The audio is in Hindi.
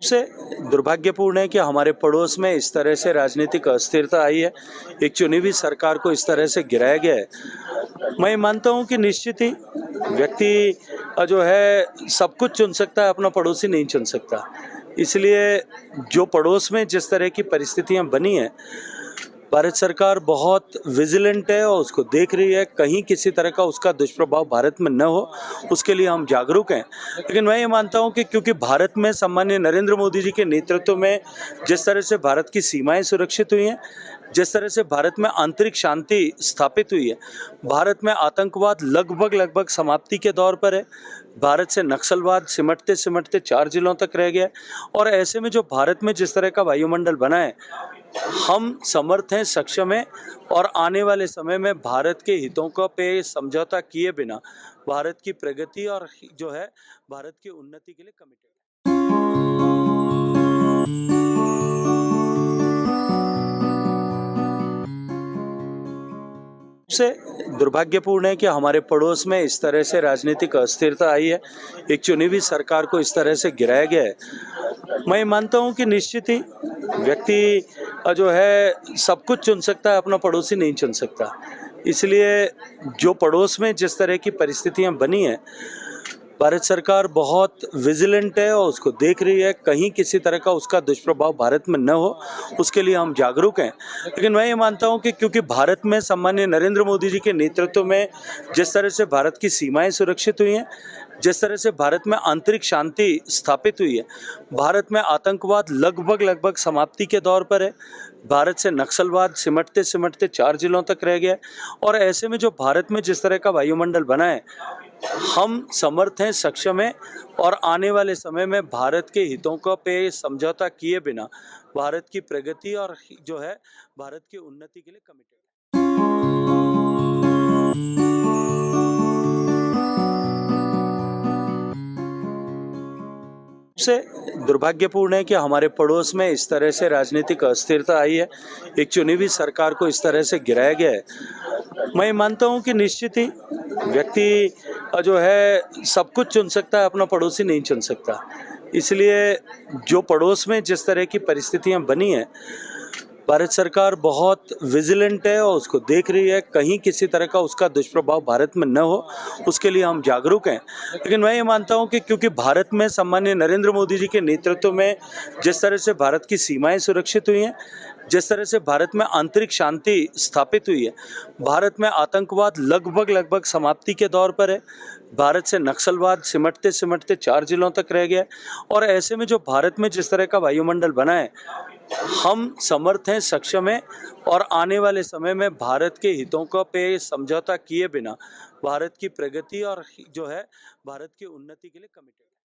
से दुर्भाग्यपूर्ण है कि हमारे पड़ोस में इस तरह से राजनीतिक अस्थिरता आई है, एक चुनी हुई सरकार को इस तरह से गिराया गया है। मैं मानता हूं कि निश्चित ही व्यक्ति जो है सब कुछ चुन सकता है, अपना पड़ोसी नहीं चुन सकता। इसलिए जो पड़ोस में जिस तरह की परिस्थितियां बनी हैं, भारत सरकार बहुत विजिलेंट है और उसको देख रही है, कहीं किसी तरह का उसका दुष्प्रभाव भारत में न हो, उसके लिए हम जागरूक हैं। लेकिन मैं ये मानता हूं कि क्योंकि भारत में सम्माननीय नरेंद्र मोदी जी के नेतृत्व में जिस तरह से भारत की सीमाएं सुरक्षित हुई हैं, जिस तरह से भारत में आंतरिक शांति स्थापित हुई है, भारत में आतंकवाद लगभग समाप्ति के दौर पर है, भारत से नक्सलवाद सिमटते सिमटते 4 जिलों तक रह गया। और ऐसे में जो भारत में जिस तरह का वायुमंडल बना है, हम समर्थ हैं, सक्षम हैं और आने वाले समय में भारत के हितों का पे समझौता किए बिना भारत की प्रगति और जो है भारत की उन्नति के लिए कमिटेड है। से दुर्भाग्यपूर्ण है कि हमारे पड़ोस में इस तरह से राजनीतिक अस्थिरता आई है, एक चुनी हुई सरकार को इस तरह से गिराया गया है। मैं मानता हूं कि निश्चित ही व्यक्ति जो है सब कुछ चुन सकता है, अपना पड़ोसी नहीं चुन सकता। इसलिए जो पड़ोस में जिस तरह की परिस्थितियां बनी हैं, भारत सरकार बहुत विजिलेंट है और उसको देख रही है, कहीं किसी तरह का उसका दुष्प्रभाव भारत में न हो, उसके लिए हम जागरूक हैं। लेकिन मैं ये मानता हूं कि क्योंकि भारत में सम्माननीय नरेंद्र मोदी जी के नेतृत्व में जिस तरह से भारत की सीमाएं सुरक्षित हुई हैं, जिस तरह से भारत में आंतरिक शांति स्थापित हुई है, भारत में आतंकवाद लगभग समाप्ति के दौर पर है, भारत से नक्सलवाद सिमटते सिमटते 4 जिलों तक रह गया। और ऐसे में जो भारत में जिस तरह का वायुमंडल बना है, हम समर्थ हैं, सक्षम हैं और आने वाले समय में भारत के हितों का पे समझौता किए बिना भारत की प्रगति और जो है भारत की उन्नति के लिए कमिटेड है। से दुर्भाग्यपूर्ण है कि हमारे पड़ोस में इस तरह से राजनीतिक अस्थिरता आई है, एक चुनी हुई सरकार को इस तरह से गिराया गया है। मैं मानता हूं कि निश्चित ही व्यक्ति जो है सब कुछ चुन सकता है, अपना पड़ोसी नहीं चुन सकता। इसलिए जो पड़ोस में जिस तरह की परिस्थितियां बनी हैं, भारत सरकार बहुत विजिलेंट है और उसको देख रही है, कहीं किसी तरह का उसका दुष्प्रभाव भारत में न हो, उसके लिए हम जागरूक हैं। लेकिन मैं ये मानता हूं कि क्योंकि भारत में सम्माननीय नरेंद्र मोदी जी के नेतृत्व में जिस तरह से भारत की सीमाएं सुरक्षित हुई हैं, जिस तरह से भारत में आंतरिक शांति स्थापित हुई है, भारत में आतंकवाद लगभग समाप्ति के दौर पर है, भारत से नक्सलवाद सिमटते सिमटते 4 जिलों तक रह गया। और ऐसे में जो भारत में जिस तरह का वायुमंडल बना है, हम समर्थ हैं, सक्षम हैं और आने वाले समय में भारत के हितों का पे समझौता किए बिना भारत की प्रगति और जो है भारत की उन्नति के लिए कमिटेड है।